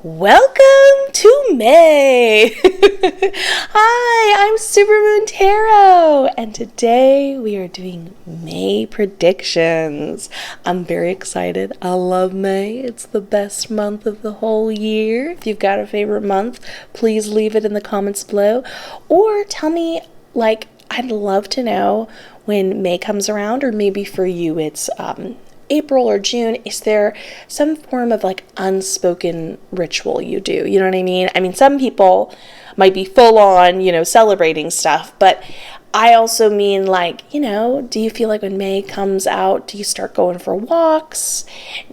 Welcome to May! Hi, I'm Supermoon Tarot, and today we are doing May predictions. I'm very excited. I love May. It's the best month of the whole year. If you've got a favorite month, please leave it in the comments below, or tell me, I'd love to know when May comes around, or maybe for you it's April or June. Is there some form of unspoken ritual you do? You know what I mean? I mean, some people might be full on, celebrating stuff, but I also mean do you feel like when May comes out, do you start going for walks?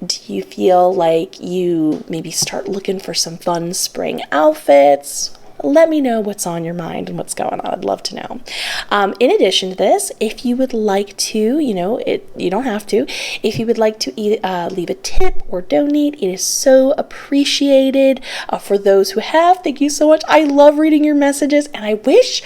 Do you feel like you maybe start looking for some fun spring outfits? Let me know what's on your mind and what's going on. I'd love to know. In addition to this, if you would like to, you don't have to, if you would like to leave a tip or donate, it is so appreciated. For those who have, thank you so much. I love reading your messages, and I wish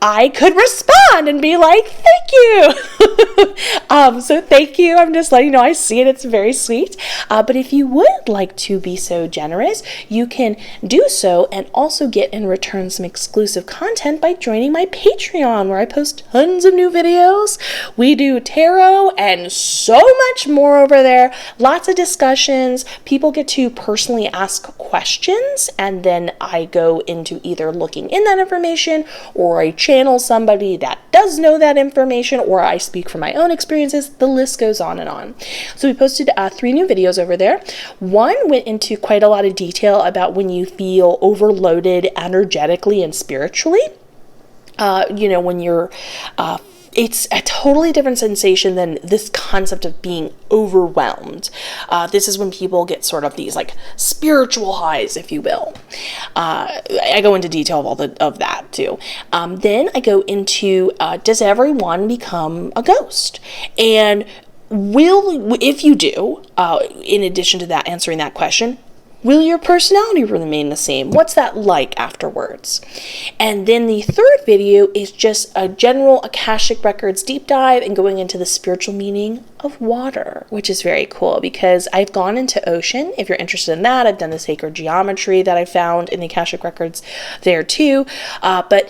I could respond and be like, thank you. So thank you. I'm just letting you know I see it. It's very sweet. But if you would like to be so generous, you can do so and also get in return some exclusive content by joining my Patreon, where I post tons of new videos. We do tarot and so much more over there. Lots of discussions. People get to personally ask questions, and then I go into either looking in that information, or I channel somebody that does know that information, or I speak from my own experiences. The list goes on and on. So we posted 3 new videos over there. One went into quite a lot of detail about when you feel overloaded energetically and spiritually. When you're it's a totally different sensation than this concept of being overwhelmed. This is when people get sort of these spiritual highs, if you will. I go into detail of that too. Then I go into does everyone become a ghost? And if you do, in addition to that, answering that question, will your personality remain the same? What's that like afterwards? And then the third video is just a general Akashic Records deep dive and going into the spiritual meaning of water, which is very cool because I've gone into ocean. If you're interested in that, I've done the sacred geometry that I found in the Akashic Records there too. But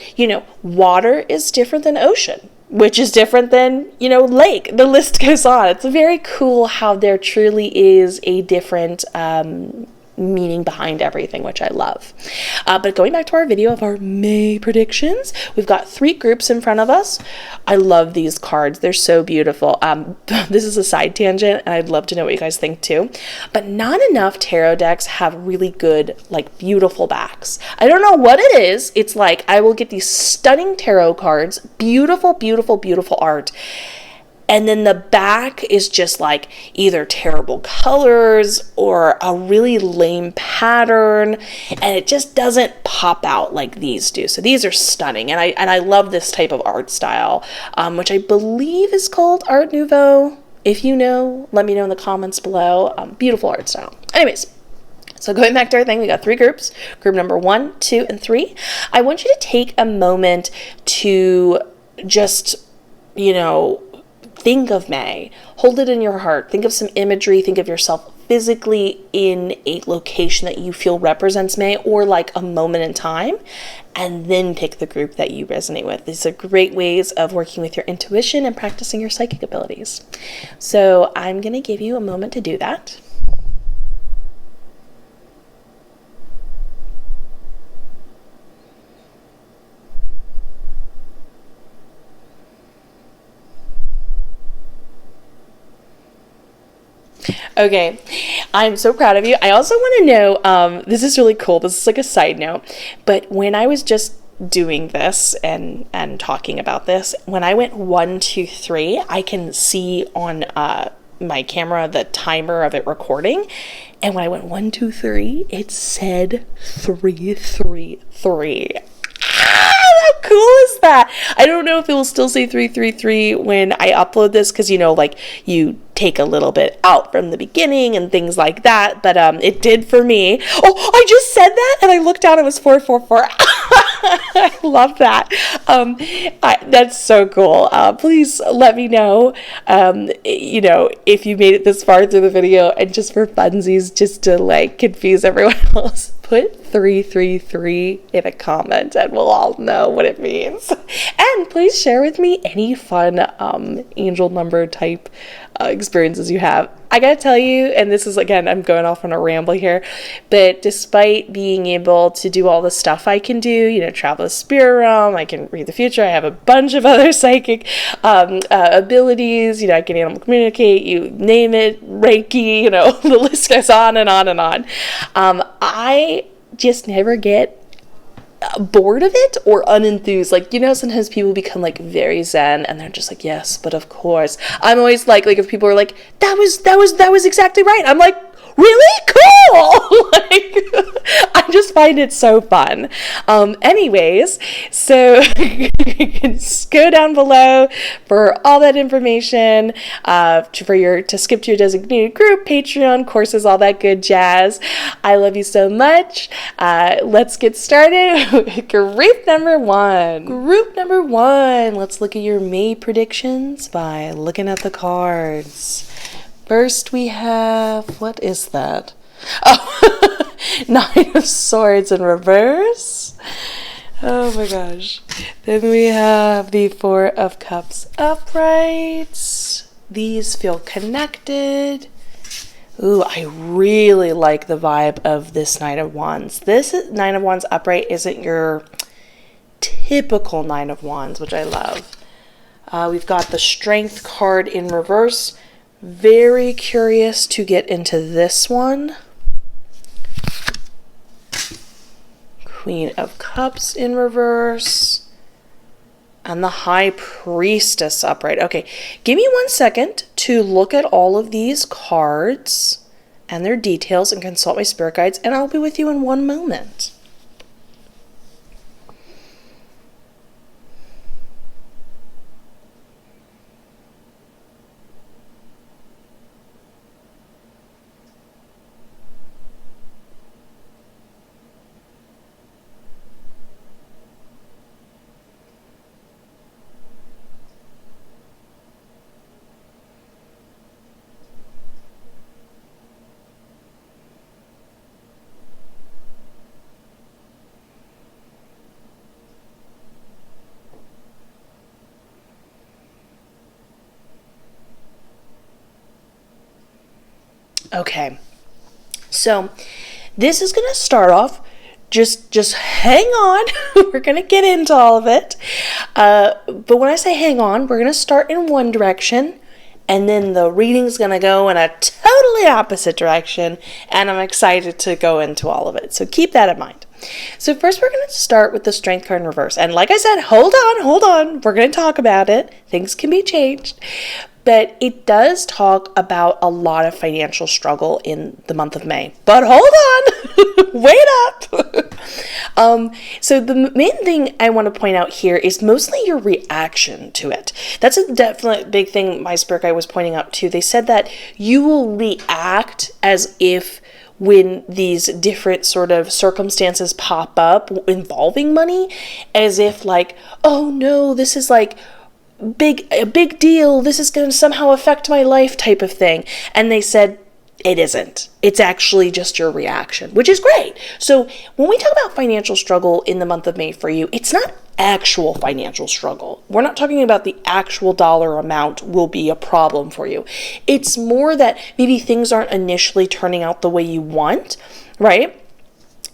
water is different than ocean, which is different than, lake. The list goes on. It's very cool how there truly is a different meaning behind everything, which I love. But going back to our video of our May predictions, we've got 3 groups in front of us. I love these cards. They're so beautiful. This is a side tangent, and I'd love to know what you guys think too. But not enough tarot decks have really good, beautiful backs. I don't know what it is. It's I will get these stunning tarot cards, beautiful, beautiful, beautiful art, and then the back is just either terrible colors or a really lame pattern, and it just doesn't pop out like these do. So these are stunning, and I love this type of art style, which I believe is called Art Nouveau. If you know, let me know in the comments below. Beautiful art style. Anyways, so going back to our thing, we got 3 groups. Group number 1, 2, and 3. I want you to take a moment to just, think of May. Hold it in your heart. Think of some imagery. Think of yourself physically in a location that you feel represents May, or a moment in time, and then pick the group that you resonate with. These are great ways of working with your intuition and practicing your psychic abilities. So I'm going to give you a moment to do that. Okay, I'm so proud of you. I also want to know, this is really cool. This is a side note, but when I was just doing this and talking about this, when I went 1, 2, 3, I can see on my camera the timer of it recording. And when I went 1, 2, 3, it said 3, 3, 3. How cool is that? I don't know if it will still say 333 when I upload this, because you take a little bit out from the beginning and things like that, but it did for me. Oh, I just said that and I looked down, it was 444. I love that. That's so cool. Please let me know, if you made it this far through the video, and just for funsies, just to confuse everyone else, put 333 in a comment and we'll all know what it means. And please share with me any fun angel number type experiences you have. I gotta tell you, and this is, again, I'm going off on a ramble here, but despite being able to do all the stuff I can do, travel the spirit realm, I can read the future, I have a bunch of other psychic abilities, I can animal communicate, you name it, Reiki, the list goes on and on and on. I just never get bored of it or unenthused. Sometimes people become very zen and they're just like, yes, but of course. I'm always like if people are like, that was exactly right, I'm like, really cool. I just find it so fun. Anyways, so you can go down below for all that information, to skip to your designated group, Patreon, courses, all that good jazz. I love you so much. Let's get started with group number one. Group number one, let's look at your May predictions by looking at the cards. First we have, what is that? Oh, Nine of Swords in reverse. Oh my gosh. Then we have the Four of Cups upright. These feel connected. Ooh, I really like the vibe of this Nine of Wands. This Nine of Wands upright isn't your typical Nine of Wands, which I love. We've got the Strength card in reverse. Very curious to get into this one. Queen of Cups in reverse. And the High Priestess upright. Okay, give me 1 second to look at all of these cards and their details and consult my spirit guides, and I'll be with you in 1 moment. Okay, so this is going to start off, just hang on, we're going to get into all of it, but when I say hang on, we're going to start in one direction, and then the reading's going to go in a totally opposite direction, and I'm excited to go into all of it, so keep that in mind. So first we're going to start with the Strength card in reverse, and like I said, hold on, we're going to talk about it, things can be changed. But it does talk about a lot of financial struggle in the month of May. But hold on, wait up. So the main thing I want to point out here is mostly your reaction to it. That's a definite big thing my spirit guide was pointing out too. They said that you will react as if when these different sort of circumstances pop up involving money, as if like, oh no, this is like a big deal, this is going to somehow affect my life type of thing. And they said it isn't. It's actually just your reaction, which is great. So when we talk about financial struggle in the month of May for you, it's not actual financial struggle. We're not talking about the actual dollar amount will be a problem for you. It's more that maybe things aren't initially turning out the way you want, right?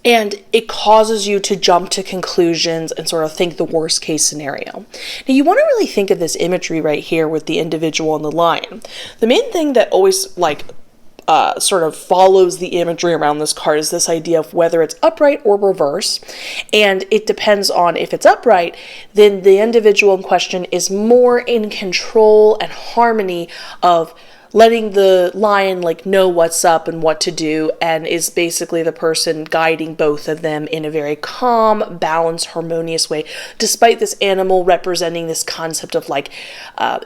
And it causes you to jump to conclusions and sort of think the worst case scenario. Now, you want to really think of this imagery right here with the individual and the lion. The main thing that always sort of follows the imagery around this card is this idea of whether it's upright or reverse. And it depends on if it's upright, then the individual in question is more in control and harmony of letting the lion know what's up and what to do, and is basically the person guiding both of them in a very calm, balanced, harmonious way, despite this animal representing this concept of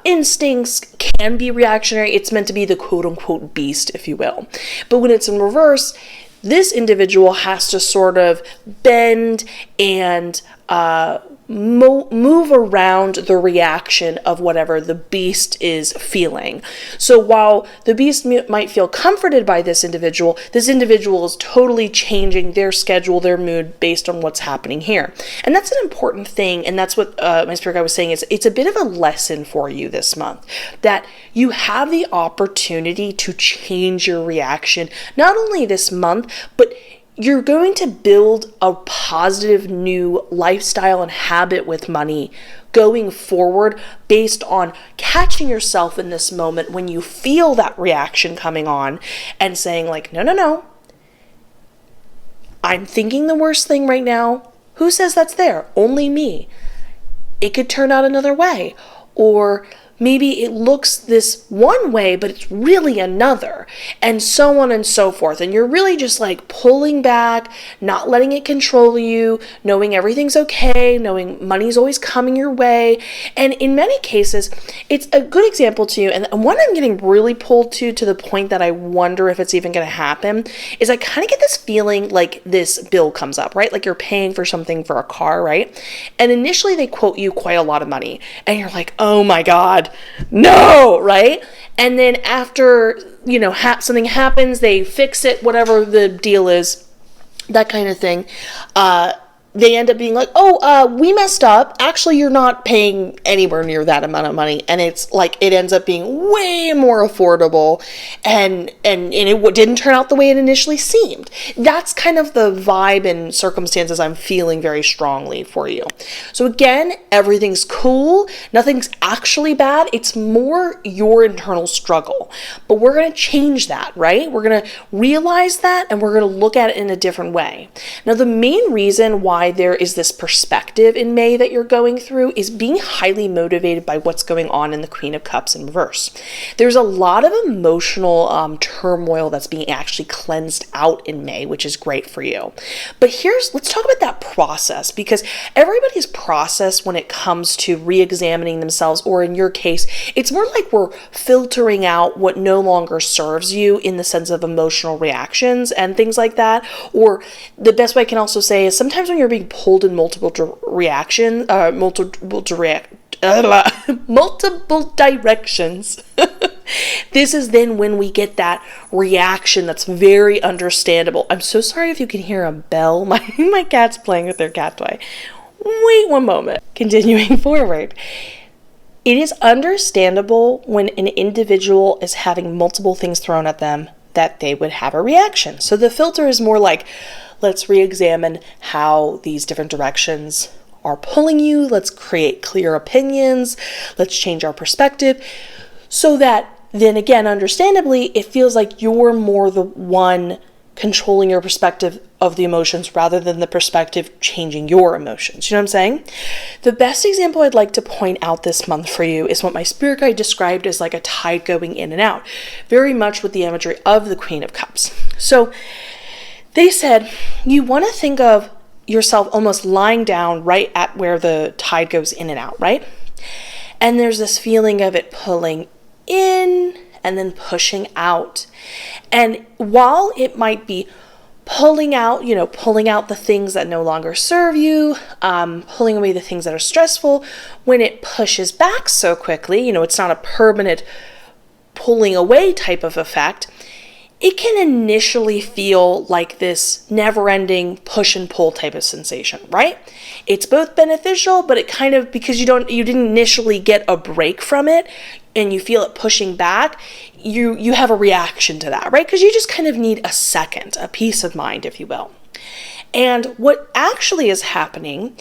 instincts can be reactionary. It's meant to be the quote-unquote beast, if you will. But when it's in reverse, this individual has to sort of bend and move around the reaction of whatever the beast is feeling. So while the beast might feel comforted by this individual is totally changing their schedule, their mood based on what's happening here. And that's an important thing. And that's what my spirit guide was saying, is it's a bit of a lesson for you this month, that you have the opportunity to change your reaction, not only this month, but you're going to build a positive new lifestyle and habit with money going forward based on catching yourself in this moment when you feel that reaction coming on and saying like, no, I'm thinking the worst thing right now. Who says that's there? Only me. It could turn out another way. Or maybe it looks this one way, but it's really another, and so on and so forth. And you're really just like pulling back, not letting it control you, knowing everything's okay, knowing money's always coming your way. And in many cases, it's a good example to you. And one I'm getting really pulled to the point that I wonder if it's even going to happen, is I kind of get this feeling like this bill comes up, right? Like you're paying for something for a car, right? And initially they quote you quite a lot of money, and you're like, oh my God, no, right? And then after, something happens, they fix it, whatever the deal is, that kind of thing. They end up being like, we messed up. Actually, you're not paying anywhere near that amount of money. And it's like, it ends up being way more affordable, and it didn't turn out the way it initially seemed. That's kind of the vibe and circumstances I'm feeling very strongly for you. So again, everything's cool. Nothing's actually bad. It's more your internal struggle. But we're going to change that, right? We're going to realize that, and we're going to look at it in a different way. Now, the main reason why there is this perspective in May that you're going through is being highly motivated by what's going on in the Queen of Cups in reverse. There's a lot of emotional turmoil that's being actually cleansed out in May, which is great for you. But let's talk about that process, because everybody's process when it comes to re-examining themselves, or in your case, it's more like we're filtering out what no longer serves you in the sense of emotional reactions and things like that. Or the best way I can also say is sometimes when you're being pulled in multiple directions. This is then when we get that reaction that's very understandable. I'm so sorry if you can hear a bell. My cat's playing with their cat toy. Wait one moment. Continuing forward. It is understandable when an individual is having multiple things thrown at them that they would have a reaction. So the filter is more like, let's re-examine how these different directions are pulling you. Let's create clear opinions. Let's change our perspective, so that then again, understandably, it feels like you're more the one controlling your perspective of the emotions rather than the perspective changing your emotions. You know what I'm saying? The best example I'd like to point out this month for you is what my spirit guide described as like a tide going in and out, very much with the imagery of the Queen of Cups. So they said, you want to think of yourself almost lying down right at where the tide goes in and out, right? And there's this feeling of it pulling in and then pushing out. And while it might be pulling out the things that no longer serve you, pulling away the things that are stressful, when it pushes back so quickly, it's not a permanent pulling away type of effect. It can initially feel like this never-ending push and pull type of sensation, right? It's both beneficial, but it kind of, because you didn't initially get a break from it and you feel it pushing back, you have a reaction to that, right? Because you just kind of need a second, a peace of mind, if you will. And what actually is happening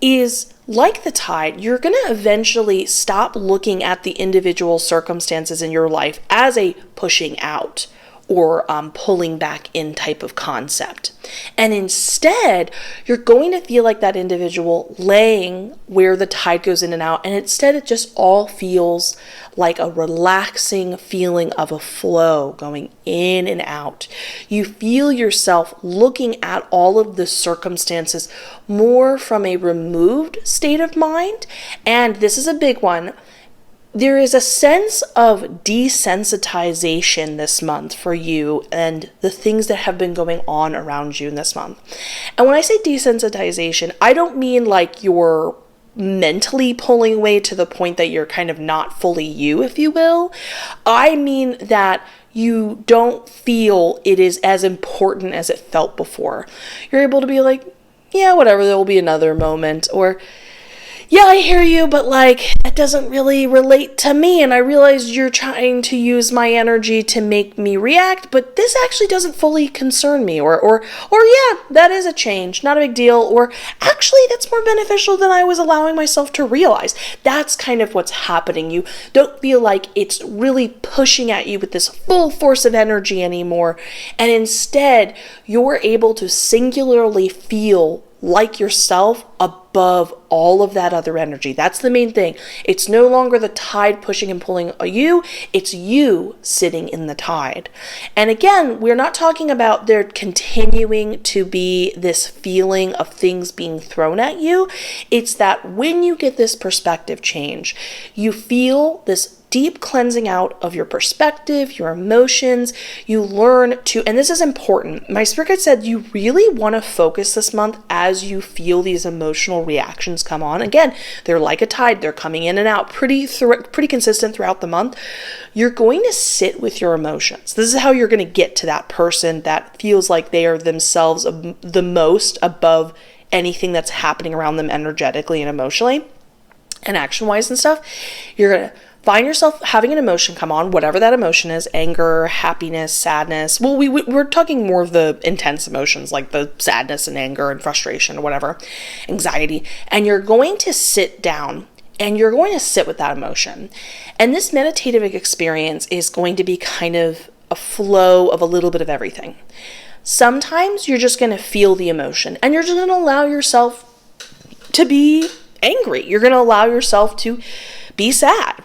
is, like the tide, you're going to eventually stop looking at the individual circumstances in your life as a pushing out or pulling back in type of concept. And instead, you're going to feel like that individual laying where the tide goes in and out. And instead, it just all feels like a relaxing feeling of a flow going in and out. You feel yourself looking at all of the circumstances more from a removed state of mind. And this is a big one. There is a sense of desensitization this month for you and the things that have been going on around you in this month. And when I say desensitization, I don't mean like you're mentally pulling away to the point that you're kind of not fully you, if you will. I mean that you don't feel it is as important as it felt before. You're able to be like, yeah, whatever, there will be another moment, or yeah, I hear you, but like, that doesn't really relate to me, and I realize you're trying to use my energy to make me react, but this actually doesn't fully concern me, or yeah, that is a change, not a big deal, or actually, that's more beneficial than I was allowing myself to realize. That's kind of what's happening. You don't feel like it's really pushing at you with this full force of energy anymore, and instead, you're able to singularly feel like yourself above all of that other energy. That's the main thing. It's no longer the tide pushing and pulling you, it's you sitting in the tide. And again, we're not talking about there continuing to be this feeling of things being thrown at you. It's that when you get this perspective change, you feel this deep cleansing out of your perspective, your emotions. You learn to, and this is important, my spirit guide said you really want to focus this month as you feel these emotional reactions come on. Again, they're like a tide. They're coming in and out pretty consistent throughout the month. You're going to sit with your emotions. This is how you're going to get to that person that feels like they are themselves the most above anything that's happening around them energetically and emotionally and action-wise and stuff. You're going to find yourself having an emotion come on, whatever that emotion is, anger, happiness, sadness. Well, we're talking more of the intense emotions like the sadness and anger and frustration or whatever, anxiety. And you're going to sit down and you're going to sit with that emotion. And this meditative experience is going to be kind of a flow of a little bit of everything. Sometimes you're just going to feel the emotion and you're just going to allow yourself to be angry. You're going to allow yourself to be sad.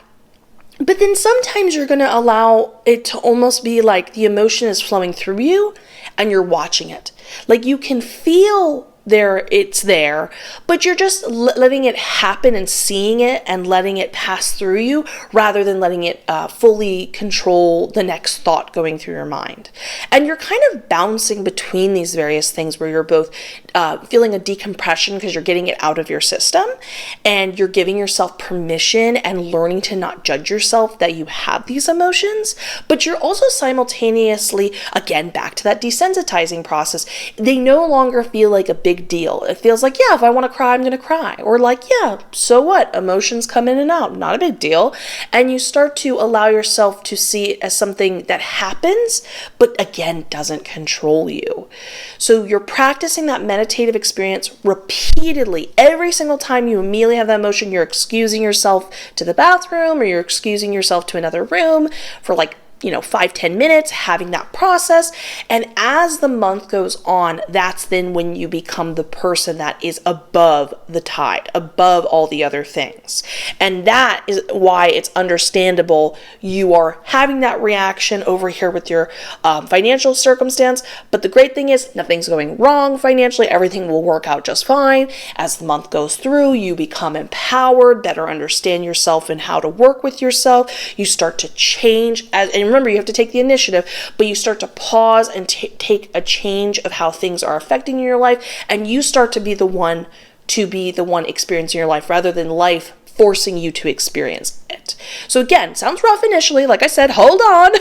But then sometimes you're going to allow it to almost be like the emotion is flowing through you and you're watching it. Like you can feel it's there, but you're just letting it happen and seeing it and letting it pass through you rather than letting it fully control the next thought going through your mind. And you're kind of bouncing between these various things where you're both feeling a decompression because you're getting it out of your system and you're giving yourself permission and learning to not judge yourself that you have these emotions, but you're also simultaneously, again, back to that desensitizing process. They no longer feel like a big deal. It feels like, yeah, if I want to cry, I'm going to cry. Or like, yeah, so what? Emotions come in and out. Not a big deal. And you start to allow yourself to see it as something that happens, but again, doesn't control you. So you're practicing that meditative experience repeatedly. Every single time you immediately have that emotion, you're excusing yourself to the bathroom or you're excusing yourself to another room for 5-10 minutes, having that process. And as the month goes on, that's then when you become the person that is above the tide, above all the other things. And that is why it's understandable you are having that reaction over here with your financial circumstance. But the great thing is nothing's going wrong financially. Everything will work out just fine. As the month goes through, you become empowered, better understand yourself and how to work with yourself. You start to change and remember, you have to take the initiative, but you start to pause and take a change of how things are affecting your life, and you start to be the one experiencing your life rather than life forcing you to experience it. So again, sounds rough initially, like I said, hold on,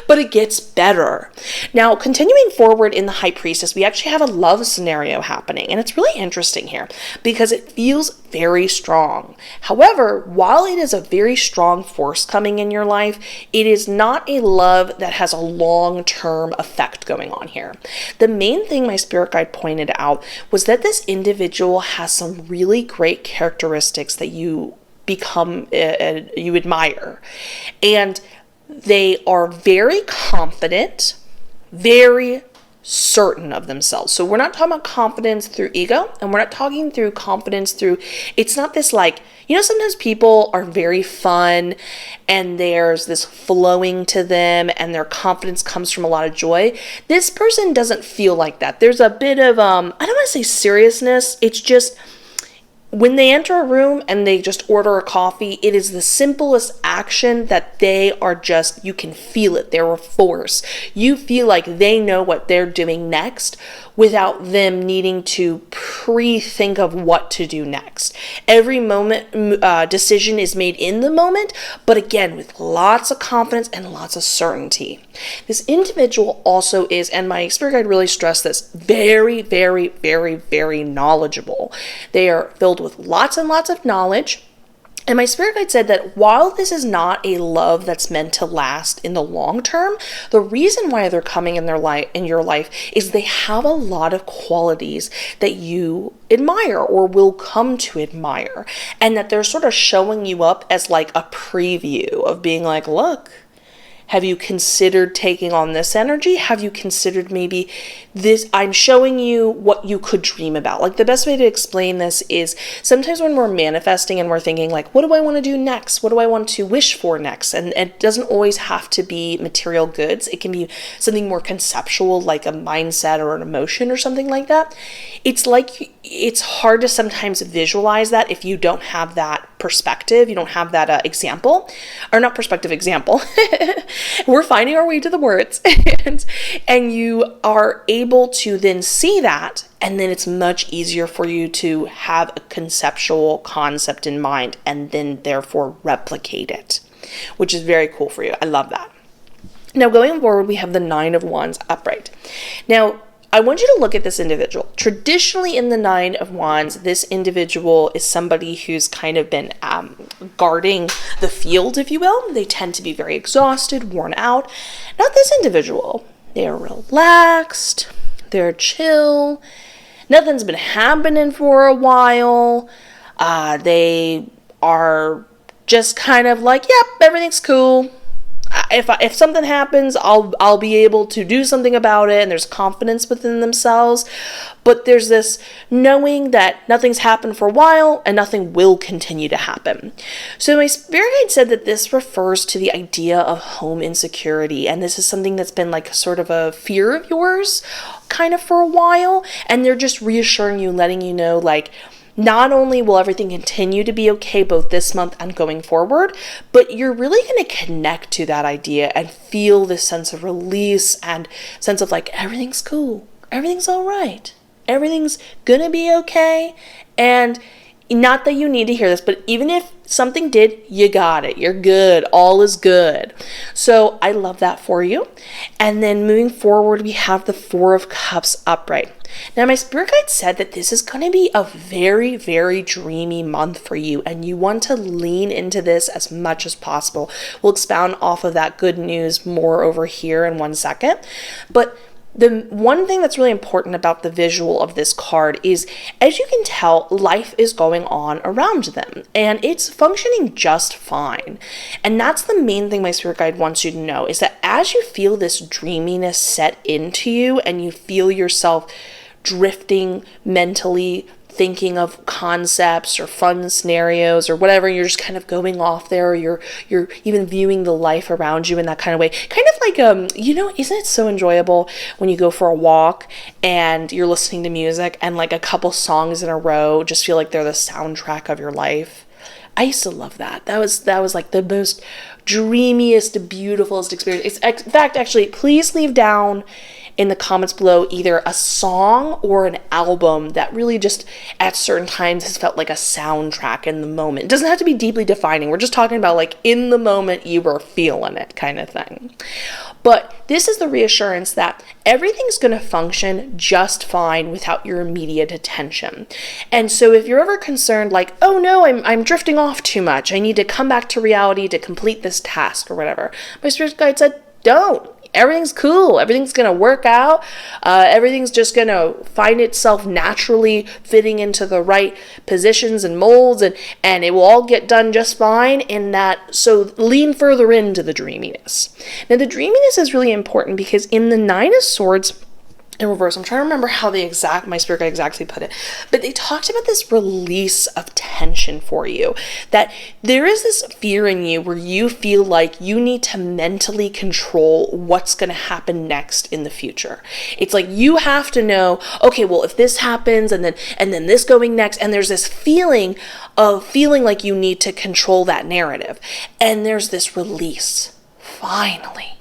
but it gets better. Now, continuing forward in the High Priestess, we actually have a love scenario happening, and it's really interesting here because it feels very strong. However, while it is a very strong force coming in your life, it is not a love that has a long-term effect going on here. The main thing my spirit guide pointed out was that this individual has some really great characteristics that you admire. And they are very confident, very certain of themselves. So we're not talking about confidence through ego, and we're not talking through confidence through, it's not this sometimes people are very fun and there's this flowing to them and their confidence comes from a lot of joy. This person doesn't feel like that. There's a bit of, I don't want to say seriousness. It's just, when they enter a room and they just order a coffee, it is the simplest action that they are just, you can feel it. They're a force. You feel like they know what they're doing next without them needing to pre-think of what to do next. Every moment decision is made in the moment, but again, with lots of confidence and lots of certainty. This individual also is, and my spirit guide really stressed this, very, very, very, very knowledgeable. They are filled with lots and lots of knowledge. And my spirit guide said that while this is not a love that's meant to last in the long term, the reason why they're coming in your life is they have a lot of qualities that you admire or will come to admire, and that they're sort of showing you up as like a preview of being like, look, have you considered taking on this energy? Have you considered maybe this? I'm showing you what you could dream about. Like, the best way to explain this is sometimes when we're manifesting and we're thinking like, what do I want to do next? What do I want to wish for next? And it doesn't always have to be material goods. It can be something more conceptual, like a mindset or an emotion or something like that. It's like, it's hard to sometimes visualize that if you don't have that perspective, you don't have that example, or not perspective, example. We're finding our way to the words, and you are able to then see that, and then it's much easier for you to have a conceptual concept in mind and then therefore replicate it, which is very cool for you. I love that. Now, going forward, we have the 9 of Wands upright. Now, I want you to look at this individual. Traditionally in the 9 of Wands, this individual is somebody who's kind of been guarding the field, if you will. They tend to be very exhausted, worn out. Not this individual. They're relaxed. They're chill. Nothing's been happening for a while. They are just kind of like, yep, everything's cool. If something happens, I'll be able to do something about it, and there's confidence within themselves. But there's this knowing that nothing's happened for a while and nothing will continue to happen. So my spirit guide said that this refers to the idea of home insecurity, and this is something that's been like sort of a fear of yours kind of for a while, and they're just reassuring you, letting you know, like, not only will everything continue to be okay both this month and going forward, but you're really going to connect to that idea and feel this sense of release and sense of like, everything's cool, everything's all right, everything's going to be okay. And not that you need to hear this, but even if something did, you got it. You're good. All is good. So I love that for you. And then moving forward, we have the 4 of Cups upright. Now, my spirit guide said that this is going to be a very, very dreamy month for you, and you want to lean into this as much as possible. We'll expound off of that good news more over here in 1 second. But the one thing that's really important about the visual of this card is, as you can tell, life is going on around them and it's functioning just fine. And that's the main thing my spirit guide wants you to know, is that as you feel this dreaminess set into you and you feel yourself drifting mentally, thinking of concepts or fun scenarios or whatever, you're just kind of going off there, or you're even viewing the life around you in that kind of way. Kind of like, isn't it so enjoyable when you go for a walk and you're listening to music and like a couple songs in a row just feel like they're the soundtrack of your life? I used to love that. That was like the most dreamiest, beautifulest experience. In fact, actually, please leave down in the comments below either a song or an album that really just at certain times has felt like a soundtrack in the moment. It doesn't have to be deeply defining. We're just talking about like in the moment you were feeling it kind of thing. But this is the reassurance that everything's going to function just fine without your immediate attention. And so if you're ever concerned like, oh no, I'm drifting off too much, I need to come back to reality to complete this task or whatever, my spirit guide said, don't. Everything's cool. Everything's going to work out. Everything's just going to find itself naturally fitting into the right positions and molds, and it will all get done just fine in that. So lean further into the dreaminess. Now, the dreaminess is really important because in the 9 of Swords in reverse, I'm trying to remember how my spirit guide exactly put it, but they talked about this release of tension for you, that there is this fear in you where you feel like you need to mentally control what's going to happen next in the future. It's like you have to know, okay, well, if this happens and then this going next, and there's this feeling like you need to control that narrative, and there's this release finally.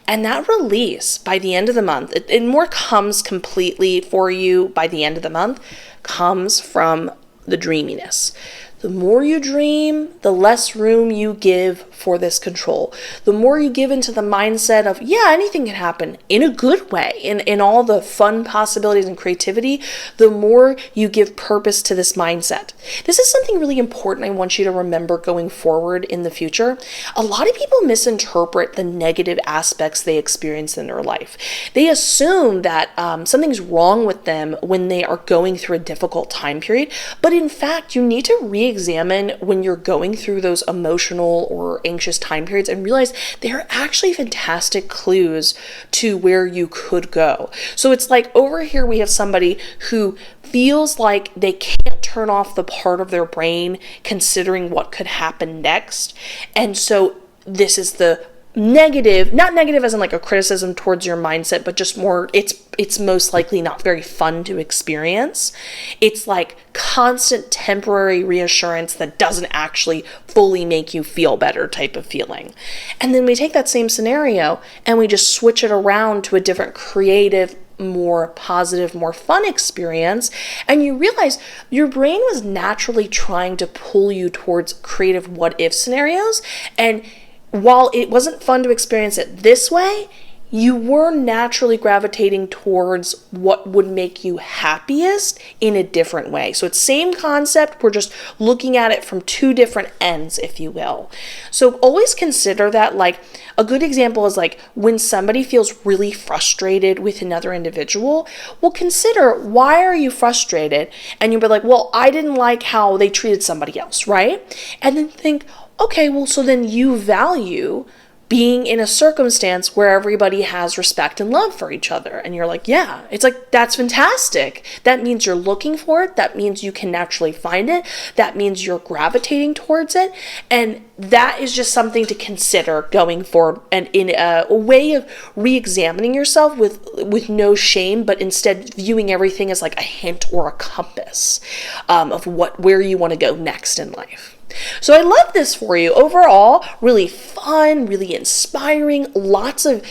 And that release by the end of the month, it more comes completely for you by the end of the month, comes from the dreaminess. The more you dream, the less room you give for this control. The more you give into the mindset of, yeah, anything can happen in a good way, in all the fun possibilities and creativity, the more you give purpose to this mindset. This is something really important I want you to remember going forward in the future. A lot of people misinterpret the negative aspects they experience in their life. They assume that something's wrong with them when they are going through a difficult time period, but in fact, you need to re-examine when you're going through those emotional or anxious time periods and realize they are actually fantastic clues to where you could go. So it's like over here we have somebody who feels like they can't turn off the part of their brain considering what could happen next. And so this is the negative, not negative as in like a criticism towards your mindset, but just more, it's most likely not very fun to experience. It's like constant temporary reassurance that doesn't actually fully make you feel better type of feeling. And then we take that same scenario and we just switch it around to a different creative, more positive, more fun experience, and you realize your brain was naturally trying to pull you towards creative what-if scenarios, and while it wasn't fun to experience it this way, you were naturally gravitating towards what would make you happiest in a different way. So it's same concept, we're just looking at it from two different ends, if you will. So always consider that, like, a good example is like when somebody feels really frustrated with another individual, well, consider, why are you frustrated? And you'll be like, well, I didn't like how they treated somebody else, right? And then think, okay, well, so then you value being in a circumstance where everybody has respect and love for each other. And you're like, yeah, it's like, that's fantastic. That means you're looking for it. That means you can naturally find it. That means you're gravitating towards it. And that is just something to consider going forward, and in a way of re-examining yourself with no shame, but instead viewing everything as like a hint or a compass of where you want to go next in life. So I love this for you. Overall, really fun, really inspiring, lots of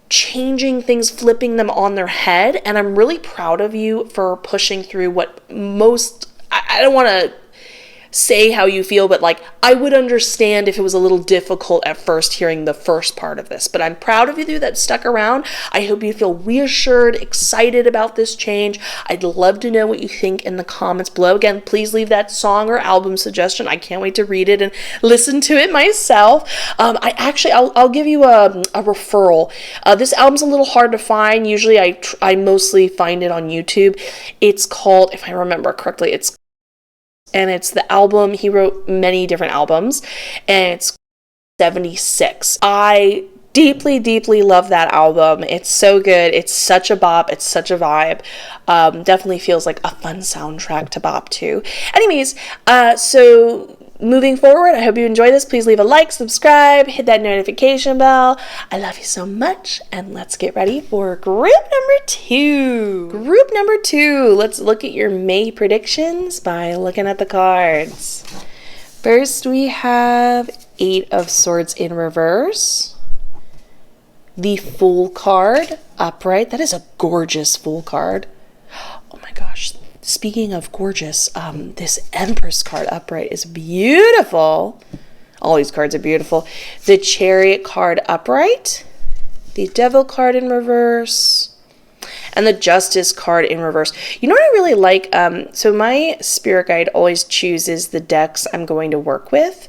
changing things, flipping them on their head. And I'm really proud of you for pushing through what most, I don't want to say how you feel, but like, I would understand if it was a little difficult at first hearing the first part of this, but I'm proud of you that stuck around. I hope you feel reassured, excited about this change. I'd love to know what you think in the comments below. Again, please leave that song or album suggestion. I can't wait to read it and listen to it myself. I'll give you a referral. This album's a little hard to find. Usually I mostly find it on YouTube. It's called, if I remember correctly, it's the album, he wrote many different albums, and it's 76. I deeply, deeply love that album. It's so good. It's such a bop. It's such a vibe. Definitely feels like a fun soundtrack to bop to. Anyways, so moving forward, I hope you enjoy this. Please leave a like, subscribe, hit that notification bell. I love you so much, and let's get ready for group number 2. Group number 2, let's look at your May predictions by looking at the cards. First, we have 8 of Swords in reverse. The Fool card upright. That is a gorgeous Fool card. Oh my gosh. Speaking of gorgeous, this Empress card upright is beautiful. All these cards are beautiful. The Chariot card upright. The Devil card in reverse. And the Justice card in reverse. You know what I really like? So my spirit guide always chooses the decks I'm going to work with.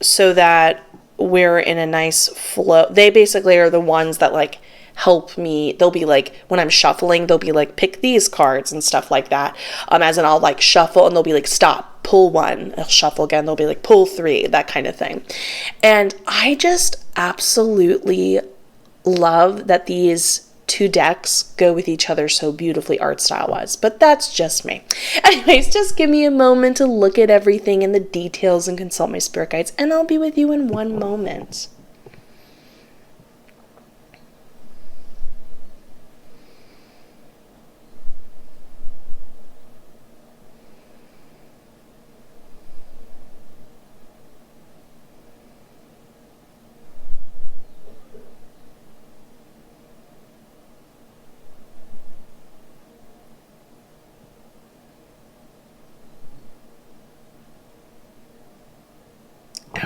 So that we're in a nice flow. They basically are the ones that like help me. They'll be like, when I'm shuffling, they'll be like, pick these cards and stuff like that. As in I'll like shuffle and they'll be like, stop, pull 1. I'll shuffle again. They'll be like, pull 3, that kind of thing. And I just absolutely love that these 2 decks go with each other so beautifully art style wise, but that's just me. Anyways, just give me a moment to look at everything and the details and consult my spirit guides, and I'll be with you in one moment.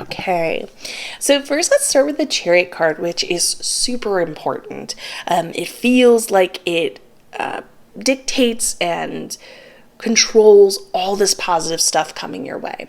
Okay, so first let's start with the Chariot card, which is super important. It feels like it dictates and controls all this positive stuff coming your way.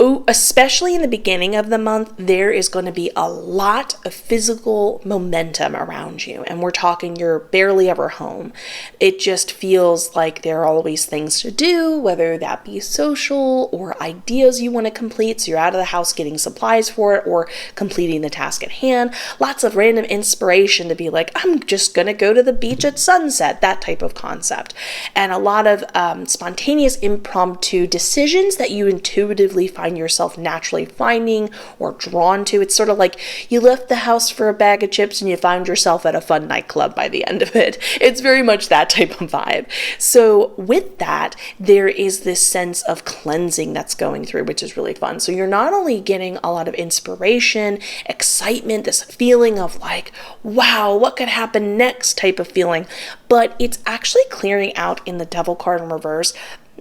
Oh, especially in the beginning of the month, there is going to be a lot of physical momentum around you. And we're talking you're barely ever home. It just feels like there are always things to do, whether that be social or ideas you want to complete. So you're out of the house getting supplies for it or completing the task at hand. Lots of random inspiration to be like, I'm just going to go to the beach at sunset, that type of concept. And a lot of spontaneous impromptu decisions that you intuitively find yourself naturally finding or drawn to. It's sort of like you left the house for a bag of chips and you found yourself at a fun nightclub by the end of it. It's very much that type of vibe. So with that, there is this sense of cleansing that's going through, which is really fun. So you're not only getting a lot of inspiration, excitement, this feeling of like, wow, what could happen next type of feeling, but it's actually clearing out in the Devil card in reverse.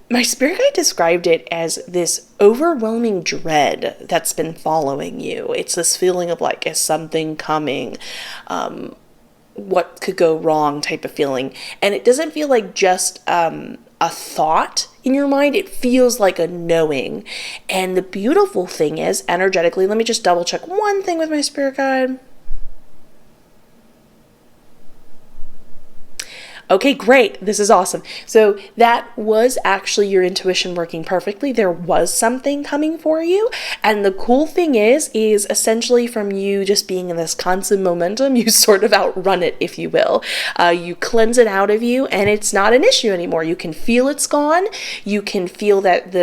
My spirit guide described it as this overwhelming dread that's been following you. It's this feeling of like, is something coming? What could go wrong type of feeling. And it doesn't feel like just a thought in your mind. It feels like a knowing. And the beautiful thing is, energetically, let me just double check one thing with my spirit guide. Okay, great. This is awesome. So that was actually your intuition working perfectly. There was something coming for you. And the cool thing is essentially from you just being in this constant momentum, you sort of outrun it, if you will. You cleanse it out of you and it's not an issue anymore. You can feel it's gone. You can feel that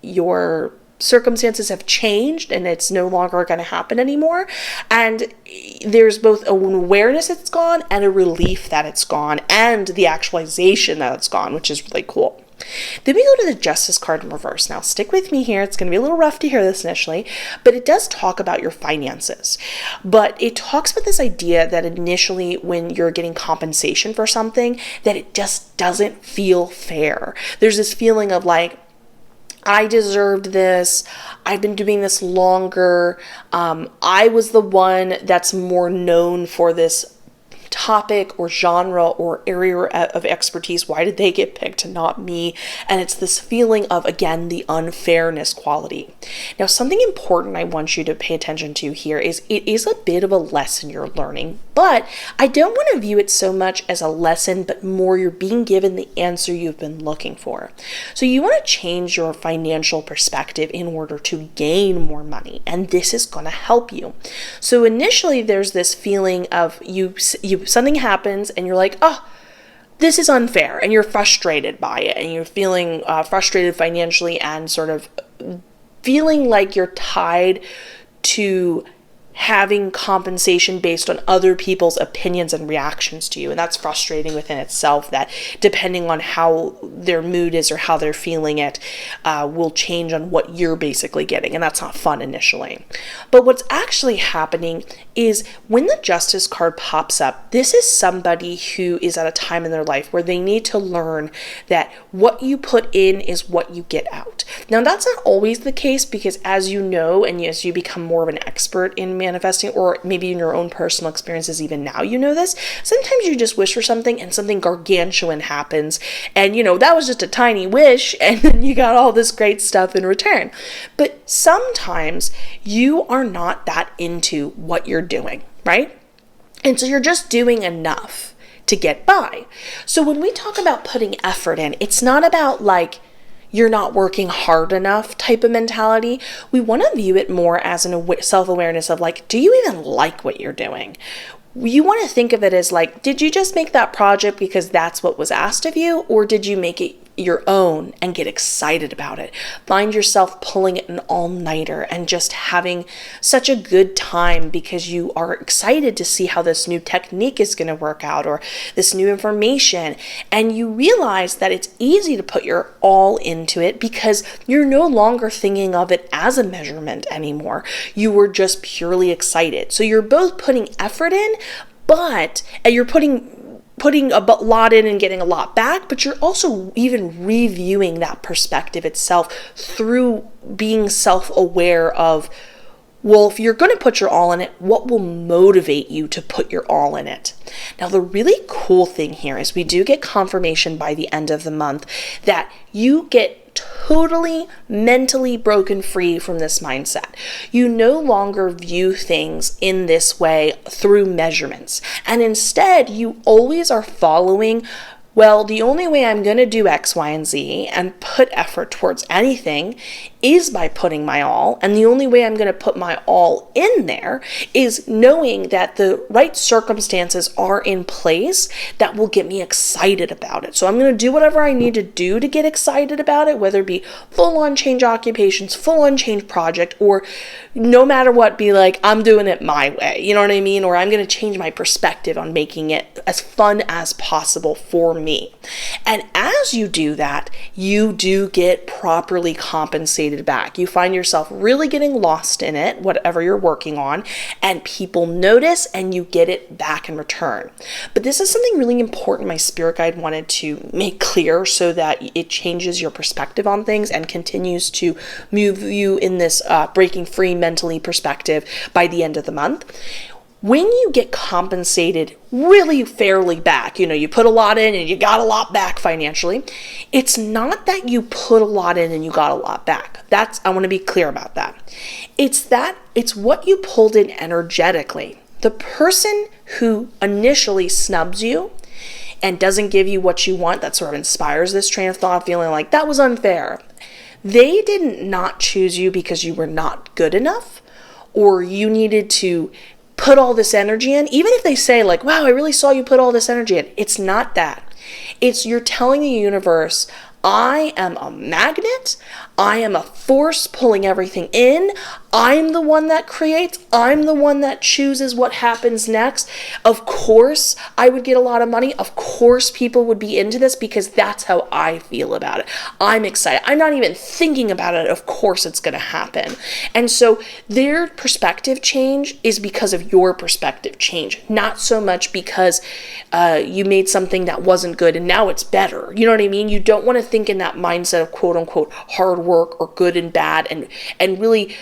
your circumstances have changed and it's no longer going to happen anymore. And there's both an awareness it's gone and a relief that it's gone and the actualization that it's gone, which is really cool. Then we go to the Justice card in reverse. Now stick with me here. It's going to be a little rough to hear this initially, but it does talk about your finances. But it talks about this idea that initially when you're getting compensation for something, that it just doesn't feel fair. There's this feeling of like, I deserved this. I've been doing this longer. I was the one that's more known for this topic or genre or area of expertise. Why did they get picked and not me? And it's this feeling of, again, the unfairness quality. Now, something important I want you to pay attention to here is it is a bit of a lesson you're learning, but I don't want to view it so much as a lesson, but more you're being given the answer you've been looking for. So you want to change your financial perspective in order to gain more money, and this is going to help you. So initially there's this feeling of something happens and you're like, oh, this is unfair, and you're frustrated by it, and you're feeling frustrated financially and sort of feeling like you're tied to having compensation based on other people's opinions and reactions to you. And that's frustrating within itself, that depending on how their mood is or how they're feeling it will change on what you're basically getting. And that's not fun initially. But what's actually happening is when the Justice card pops up, this is somebody who is at a time in their life where they need to learn that what you put in is what you get out. Now, that's not always the case, because as you know, and as you become more of an expert in manifesting, or maybe in your own personal experiences, even now you know this, sometimes you just wish for something and something gargantuan happens, and that was just a tiny wish and then you got all this great stuff in return. But sometimes you are not that into what you're doing, right? And so you're just doing enough to get by. So when we talk about putting effort in, it's not about like you're not working hard enough type of mentality. We want to view it more as an self-awareness of like, do you even like what you're doing? You want to think of it as like, did you just make that project because that's what was asked of you? Or did you make it your own and get excited about it? Find yourself pulling it an all-nighter and just having such a good time because you are excited to see how this new technique is going to work out, or this new information. And you realize that it's easy to put your all into it because you're no longer thinking of it as a measurement anymore. You were just purely excited. So you're both putting effort in, but you're putting putting a lot in and getting a lot back, but you're also even reviewing that perspective itself through being self-aware of, well, if you're going to put your all in it, what will motivate you to put your all in it? Now, the really cool thing here is we do get confirmation by the end of the month that you get totally mentally broken free from this mindset. You no longer view things in this way through measurements, and instead you always are following, well, the only way I'm going to do X, Y, and Z and put effort towards anything is by putting my all. And the only way I'm going to put my all in there is knowing that the right circumstances are in place that will get me excited about it. So I'm going to do whatever I need to do to get excited about it, whether it be full-on change occupations, full-on change project, or no matter what, be like, I'm doing it my way. You know what I mean? Or I'm going to change my perspective on making it as fun as possible for me. And as you do that, you do get properly compensated back. You find yourself really getting lost in it, whatever you're working on, and people notice and you get it back in return. But this is something really important my spirit guide wanted to make clear so that it changes your perspective on things and continues to move you in this breaking free mentally perspective by the end of the month. When you get compensated really fairly back, you put a lot in and you got a lot back financially, it's not that you put a lot in and you got a lot back. I want to be clear about that. It's what you pulled in energetically. The person who initially snubs you and doesn't give you what you want, that sort of inspires this train of thought, feeling like that was unfair. They didn't not choose you because you were not good enough or you needed to put all this energy in. Even if they say like, wow, I really saw you put all this energy in. It's not that. It's you're telling the universe, I am a magnet. I am a force pulling everything in. I'm the one that creates. I'm the one that chooses what happens next. Of course, I would get a lot of money. Of course, people would be into this because that's how I feel about it. I'm excited. I'm not even thinking about it. Of course, it's going to happen. And so their perspective change is because of your perspective change, not so much because you made something that wasn't good and now it's better. You know what I mean? You don't want to think in that mindset of quote unquote hard work or good and bad and really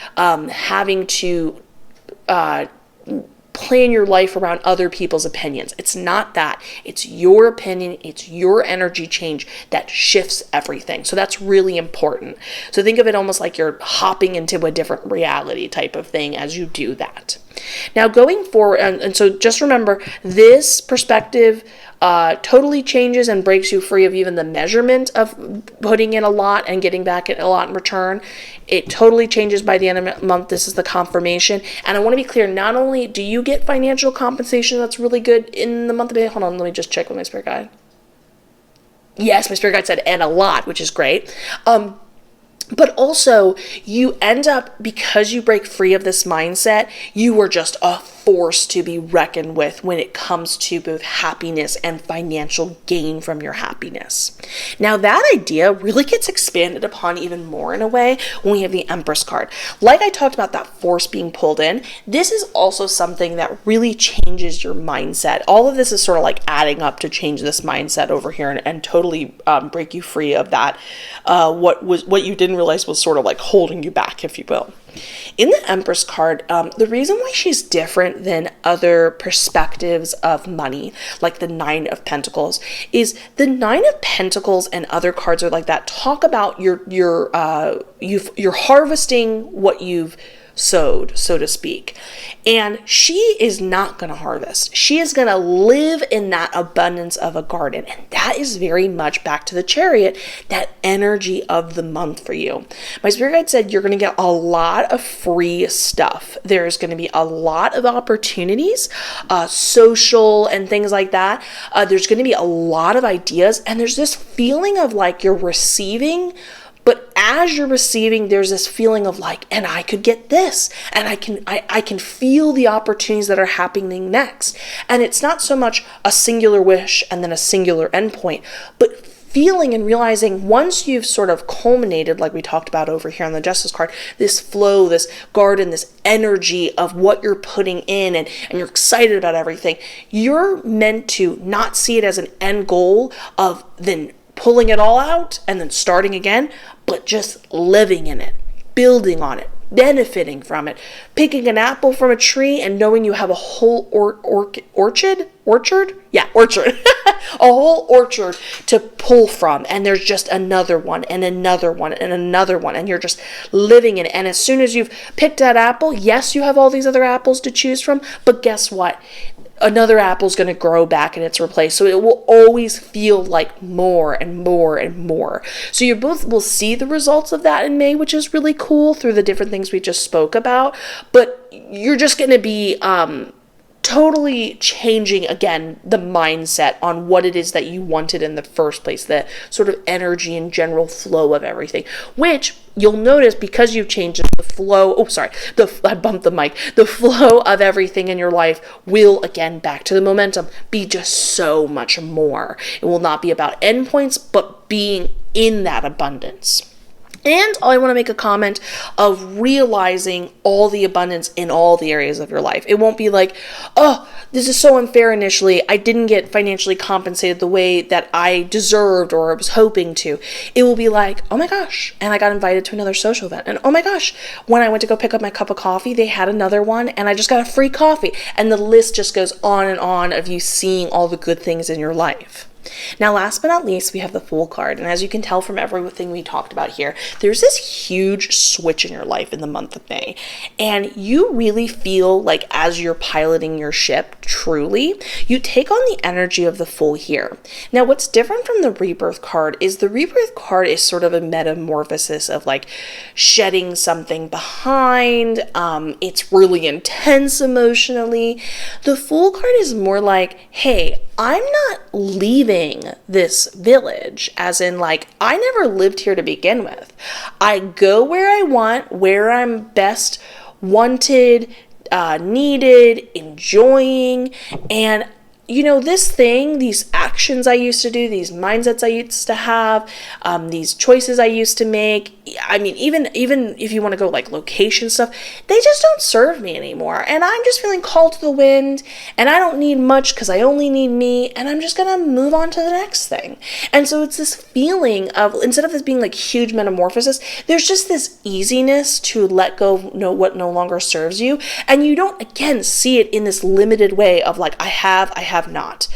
having to plan your life around other people's opinions. It's not that. It's your opinion. It's your energy change that shifts everything. So that's really important. So think of it almost like you're hopping into a different reality type of thing as you do that. Now going forward, and so just remember, this perspective totally changes and breaks you free of even the measurement of putting in a lot and getting back a lot in return. It totally changes by the end of the month. This is the confirmation. And I want to be clear, not only do you get financial compensation that's really good in the month of May. Hold on, let me just check with my spirit guide. Yes, my spirit guide said and a lot, which is great. But also, you end up, because you break free of this mindset, you are just a force to be reckoned with when it comes to both happiness and financial gain from your happiness. Now, that idea really gets expanded upon even more in a way when we have the Empress card. Like I talked about that force being pulled in, this is also something that really changes your mindset. All of this is sort of like adding up to change this mindset over here and totally break you free of that, what you didn't realize was sort of like holding you back, if you will. In the Empress card, the reason why she's different than other perspectives of money, like the Nine of Pentacles, is the Nine of Pentacles and other cards are like that. Talk about you're harvesting what you've sowed, so to speak. And she is not going to harvest. She is going to live in that abundance of a garden. And that is very much back to the Chariot, that energy of the month for you. My spirit guide said you're going to get a lot of free stuff. There's going to be a lot of opportunities, social and things like that. There's going to be a lot of ideas. And there's this feeling of like you're receiving. But as you're receiving, there's this feeling of like, and I could get this, and I can feel the opportunities that are happening next. And it's not so much a singular wish and then a singular endpoint, but feeling and realizing once you've sort of culminated, like we talked about over here on the Justice card, this flow, this garden, this energy of what you're putting in, and you're excited about everything, you're meant to not see it as an end goal of then pulling it all out and then starting again, but just living in it, building on it, benefiting from it, picking an apple from a tree and knowing you have a whole orchard, a whole orchard to pull from, and there's just another one and another one and another one, and you're just living in it. And as soon as you've picked that apple, yes, you have all these other apples to choose from, but guess what? Another apple's going to grow back in its place. So it will always feel like more and more and more. So you both will see the results of that in May, which is really cool through the different things we just spoke about. But you're just going to be totally changing, again, the mindset on what it is that you wanted in the first place, the sort of energy and general flow of everything, which you'll notice because you've changed the flow. I bumped the mic. The flow of everything in your life will, again, back to the momentum, be just so much more. It will not be about endpoints, but being in that abundance. And I want to make a comment of realizing all the abundance in all the areas of your life. It won't be like, oh, this is so unfair initially. I didn't get financially compensated the way that I deserved or was hoping to. It will be like, oh my gosh, and I got invited to another social event. And oh my gosh, when I went to go pick up my cup of coffee, they had another one and I just got a free coffee. And the list just goes on and on of you seeing all the good things in your life. Now, last but not least, we have the Fool card. And as you can tell from everything we talked about here, there's this huge switch in your life in the month of May. And you really feel like as you're piloting your ship, truly, you take on the energy of the Fool here. Now, what's different from the Rebirth card is the Rebirth card is sort of a metamorphosis of like shedding something behind. It's really intense emotionally. The Fool card is more like, hey, I'm not leaving this village, as in like, I never lived here to begin with. I go where I want, where I'm best wanted, needed, enjoying, and you know, this thing, these actions I used to do, these mindsets I used to have, these choices I used to make, I mean, even if you want to go like location stuff, they just don't serve me anymore. And I'm just feeling called to the wind, and I don't need much because I only need me, and I'm just going to move on to the next thing. And so it's this feeling of, instead of this being like huge metamorphosis, there's just this easiness to let go of what no longer serves you. And you don't, again, see it in this limited way of like, I have not.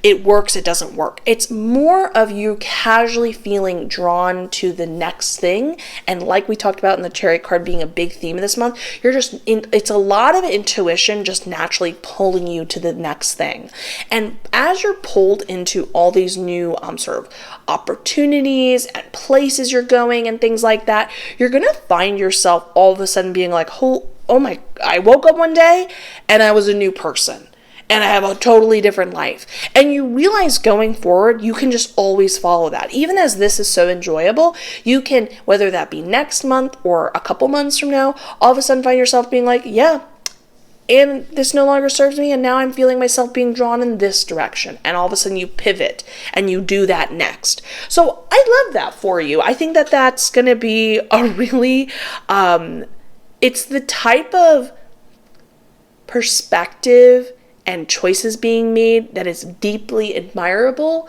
It works, it doesn't work. It's more of you casually feeling drawn to the next thing. And like we talked about in the Chariot card being a big theme of this month, it's a lot of intuition just naturally pulling you to the next thing. And as you're pulled into all these new sort of opportunities and places you're going and things like that, you're going to find yourself all of a sudden being like, oh my, I woke up one day and I was a new person. And I have a totally different life. And you realize going forward, you can just always follow that. Even as this is so enjoyable, you can, whether that be next month or a couple months from now, all of a sudden find yourself being like, yeah, and this no longer serves me, and now I'm feeling myself being drawn in this direction. And all of a sudden you pivot and you do that next. So I love that for you. I think that that's going to be a really, it's the type of perspective and choices being made that is deeply admirable,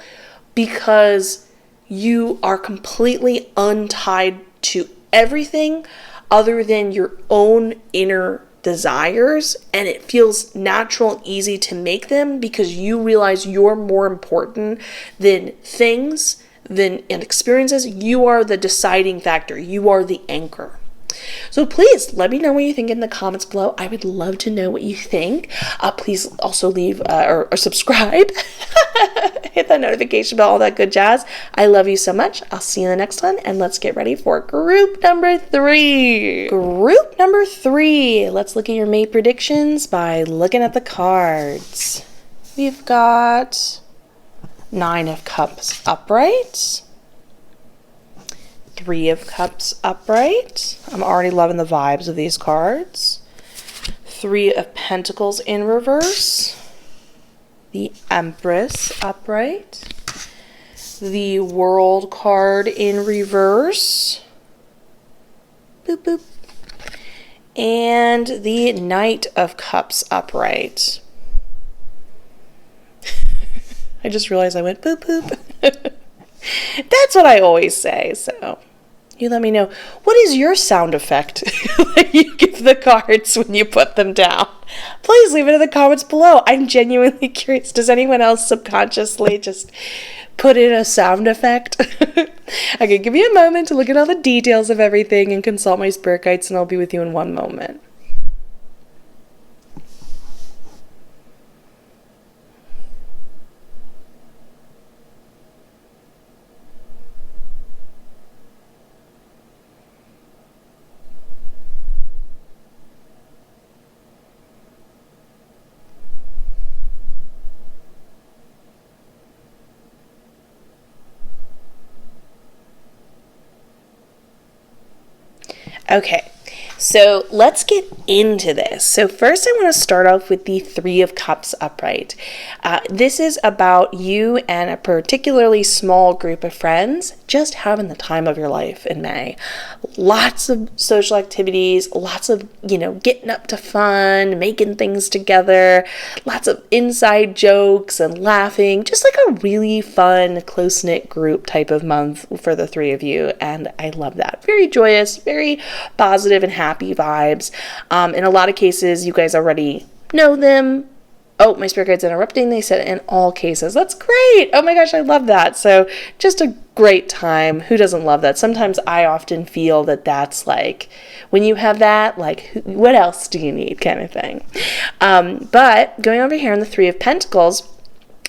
because you are completely untied to everything other than your own inner desires, and it feels natural and easy to make them because you realize you're more important than things, than experiences. You are the deciding factor. You are the anchor. So please let me know what you think in the comments below. I would love to know what you think. Please also leave or subscribe. Hit that notification bell, all that good jazz. I love you so much. I'll see you in the next one, and let's get ready for group number 3. Group number 3. Let's look at your May predictions by looking at the cards. We've got 9 of Cups upright. 3 of Cups upright. I'm already loving the vibes of these cards. 3 of Pentacles in reverse. The Empress upright. the World card in reverse. Boop, boop. And the Knight of Cups upright. I just realized I went boop, boop. That's what I always say, so you let me know. What is your sound effect that you give the cards when you put them down? Please leave it in the comments below. I'm genuinely curious. Does anyone else subconsciously just put in a sound effect? Okay, give me a moment to look at all the details of everything and consult my spirit guides, and I'll be with you in one moment. Okay, so let's get into this. So first I want to start off with the Three of Cups upright. This is about you and a particularly small group of friends just having the time of your life in May. Lots of social activities, lots of, getting up to fun, making things together, lots of inside jokes and laughing, just like a really fun, close-knit group type of month for the three of you, and I love that. Very joyous, very positive and happy vibes. In a lot of cases, you guys already know them. Oh, my spirit guide's interrupting. They said in all cases. That's great. Oh my gosh, I love that. So just a great time. Who doesn't love that? Sometimes I often feel that that's like, when you have that, like, what else do you need kind of thing. But going over here in the Three of Pentacles,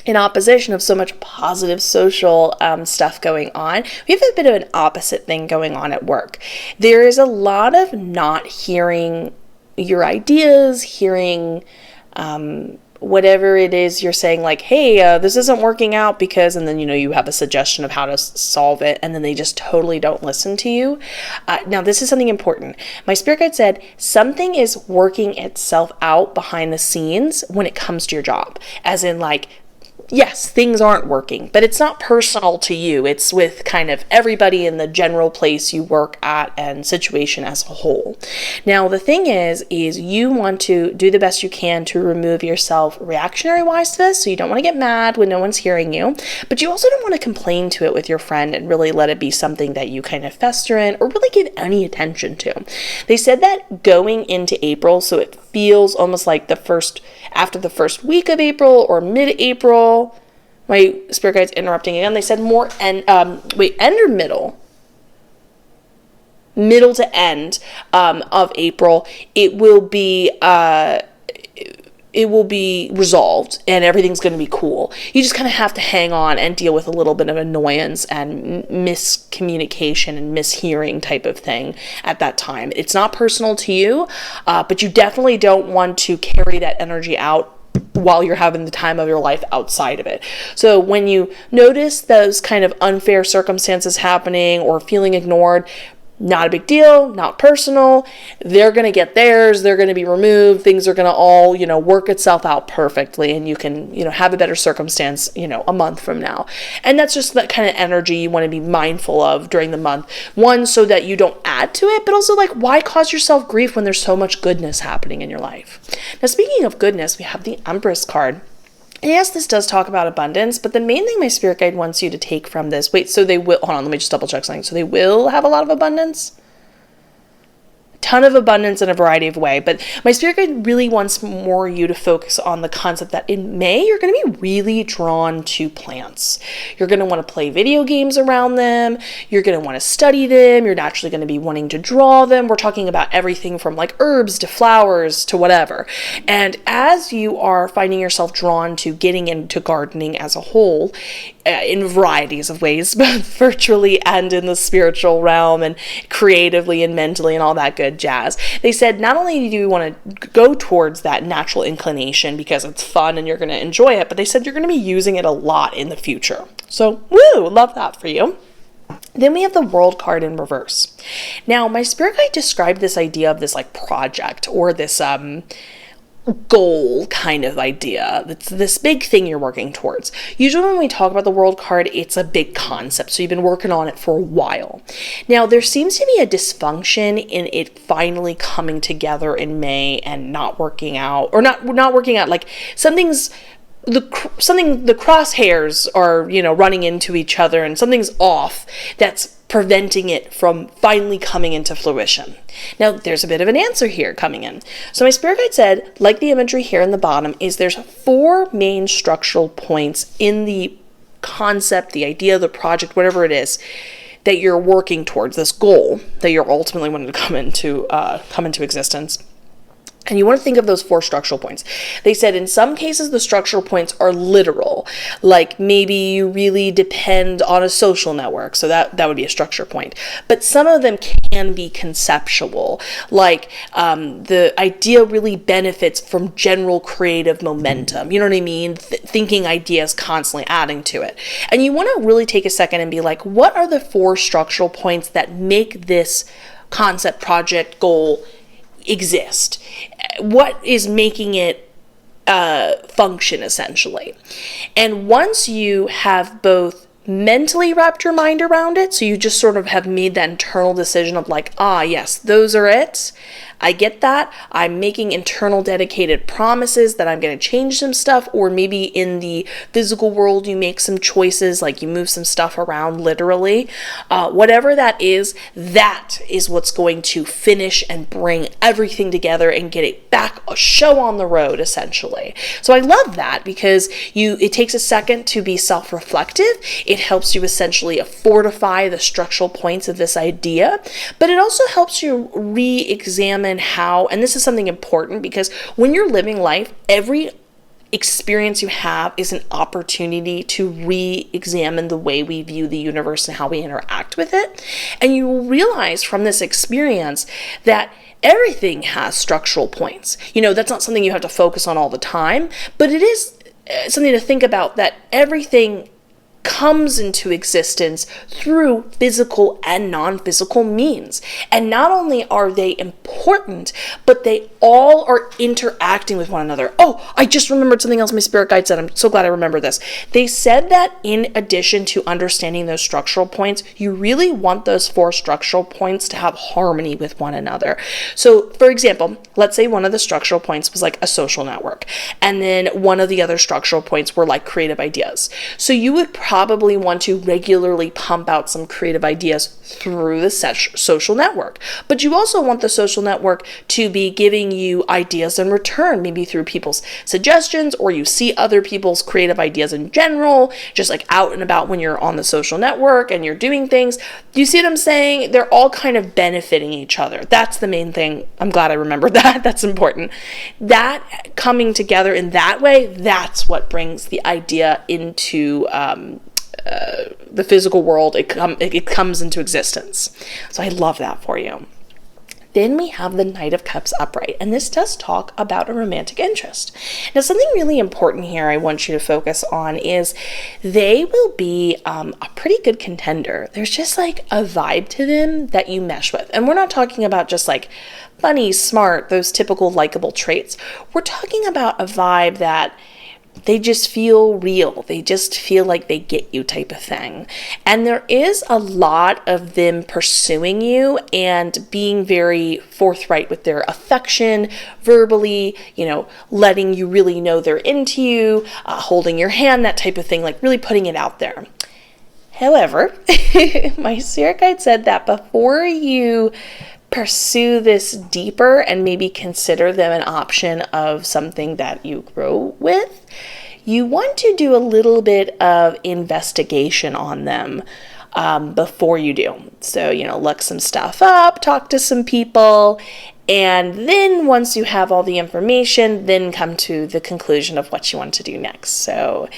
in opposition of so much positive social stuff going on, we have a bit of an opposite thing going on at work. There is a lot of not hearing your ideas, hearing whatever it is you're saying, like, hey, this isn't working out because, and then, you have a suggestion of how to solve it, and then they just totally don't listen to you. Now, this is something important. My spirit guide said something is working itself out behind the scenes when it comes to your job, as in, like, yes, things aren't working, but it's not personal to you. It's with kind of everybody in the general place you work at and situation as a whole. Now, the thing is you want to do the best you can to remove yourself reactionary-wise to this, so you don't want to get mad when no one's hearing you, but you also don't want to complain to it with your friend and really let it be something that you kind of fester in or really give any attention to. They said that going into April, so it feels almost like after the first week of April or mid-April. My spirit guide's interrupting again. They said more end or middle? Middle to end of April. It will be resolved and everything's going to be cool. You just kind of have to hang on and deal with a little bit of annoyance and miscommunication and mishearing type of thing at that time. It's not personal to you, but you definitely don't want to carry that energy out while you're having the time of your life outside of it. So when you notice those kind of unfair circumstances happening or feeling ignored, not a big deal, not personal. They're going to get theirs. They're going to be removed. Things are going to all, work itself out perfectly. And you can, have a better circumstance, a month from now. And that's just that kind of energy you want to be mindful of during the month. One, so that you don't add to it, but also like, why cause yourself grief when there's so much goodness happening in your life? Now, speaking of goodness, we have the Empress card. And yes, this does talk about abundance, but the main thing my spirit guide wants you to take from this, so they will, hold on, let me just double check something. So they will have a lot of abundance? Ton of abundance in a variety of ways, but my spirit guide really wants more you to focus on the concept that in May, you're going to be really drawn to plants. You're going to want to play video games around them. You're going to want to study them. You're naturally going to be wanting to draw them. We're talking about everything from like herbs to flowers to whatever. And as you are finding yourself drawn to getting into gardening as a whole, in varieties of ways, both virtually and in the spiritual realm and creatively and mentally and all that good jazz. They said not only do you want to go towards that natural inclination because it's fun and you're going to enjoy it, but they said you're going to be using it a lot in the future. So, woo, love that for you. Then we have the World card in reverse. Now, my spirit guide described this idea of this like project or this goal kind of idea. It's this big thing you're working towards. Usually when we talk about the world card, it's a big concept. So you've been working on it for a while. Now, there seems to be a dysfunction in it finally coming together in May and not working out, or not working out. Like the crosshairs are, running into each other, and something's off that's preventing it from finally coming into fruition. Now, there's a bit of an answer here coming in. So my spirit guide said, like the imagery here in the bottom, is there's 4 main structural points in the concept, the idea, the project, whatever it is, that you're working towards, this goal that you're ultimately wanting to come into existence. And you want to think of those 4 structural points. They said in some cases the structural points are literal, like maybe you really depend on a social network, so that would be a structure point. But some of them can be conceptual, like the idea really benefits from general creative momentum. You know what I mean? Thinking ideas, constantly adding to it. And you want to really take a second and be like, what are the 4 structural points that make this concept, project, goal exist? What is making it function, essentially? And once you have both mentally wrapped your mind around it, so you just sort of have made that internal decision of like, yes, those are it. I get that. I'm making internal dedicated promises that I'm going to change some stuff, or maybe in the physical world you make some choices, like you move some stuff around literally. Whatever that is what's going to finish and bring everything together and get it back, a show on the road, essentially. So I love that because it takes a second to be self-reflective. It helps you essentially fortify the structural points of this idea, but it also helps you re-examine how, and this is something important because when you're living life, every experience you have is an opportunity to re-examine the way we view the universe and how we interact with it. And you will realize from this experience that everything has structural points. That's not something you have to focus on all the time, but it is something to think about, that everything comes into existence through physical and non-physical means. And not only are they important, but they all are interacting with one another. Oh, I just remembered something else my spirit guide said. I'm so glad I remember this. They said that in addition to understanding those structural points, you really want those 4 structural points to have harmony with one another. So, for example, let's say one of the structural points was like a social network, and then one of the other structural points were like creative ideas. So you would probably want to regularly pump out some creative ideas through the social network. But you also want the social network to be giving you ideas in return, maybe through people's suggestions, or you see other people's creative ideas in general, just like out and about when you're on the social network and you're doing things. Do you see what I'm saying? They're all kind of benefiting each other. That's the main thing. I'm glad I remembered that. That's important. That coming together in that way, that's what brings the idea into the physical world. It comes into existence. So I love that for you. Then we have the Knight of Cups upright, and this does talk about a romantic interest. Now, something really important here I want you to focus on is they will be a pretty good contender. There's just like a vibe to them that you mesh with. And we're not talking about just like funny, smart, those typical likable traits. We're talking about a vibe that they just feel real. They just feel like they get you type of thing. And there is a lot of them pursuing you and being very forthright with their affection, verbally, letting you really know they're into you, holding your hand, that type of thing, like really putting it out there. However, my spirit guide said that before you pursue this deeper and maybe consider them an option of something that you grow with, you want to do a little bit of investigation on them before you do. So, look some stuff up, talk to some people, and then once you have all the information, then come to the conclusion of what you want to do next. So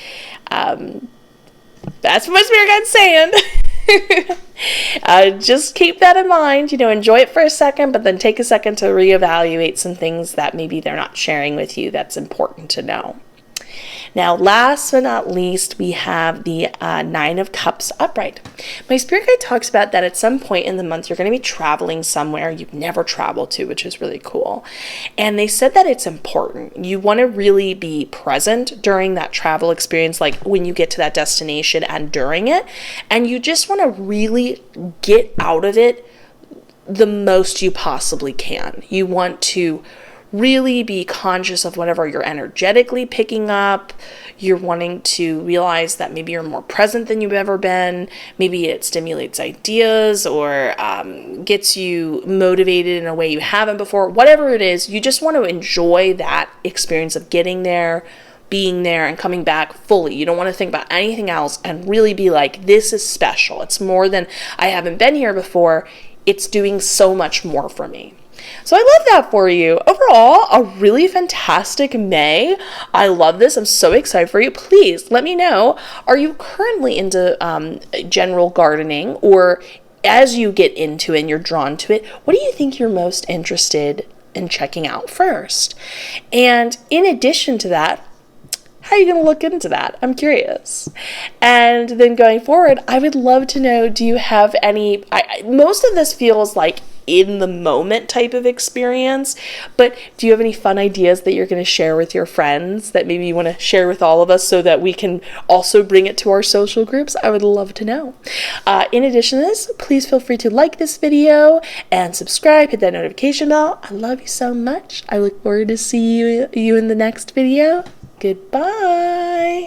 that's what my spirit guide's saying. Just keep that in mind, enjoy it for a second, but then take a second to reevaluate some things that maybe they're not sharing with you that's important to know. Now, last but not least, we have the Nine of Cups upright. My spirit guide talks about that at some point in the month, you're going to be traveling somewhere you've never traveled to, which is really cool. And they said that it's important. You want to really be present during that travel experience, like when you get to that destination and during it. And you just want to really get out of it the most you possibly can. You want to really be conscious of whatever you're energetically picking up. You're wanting to realize that maybe you're more present than you've ever been. Maybe it stimulates ideas or gets you motivated in a way you haven't before. Whatever it is, you just want to enjoy that experience of getting there, being there, and coming back fully. You don't want to think about anything else and really be like, this is special. It's more than I haven't been here before. It's doing so much more for me. So I love that for you. Overall, a really fantastic May. I love this. I'm so excited for you. Please let me know, are you currently into general gardening, or as you get into it and you're drawn to it, what do you think you're most interested in checking out first? And in addition to that, how are you going to look into that? I'm curious. And then going forward, I would love to know, do you have any, most of this feels like in the moment type of experience, but do you have any fun ideas that you're going to share with your friends that maybe you want to share with all of us so that we can also bring it to our social groups? I would love to know. In addition to this, please feel free to like this video and subscribe, hit that notification bell. I love you so much. I look forward to see you in the next video. Goodbye.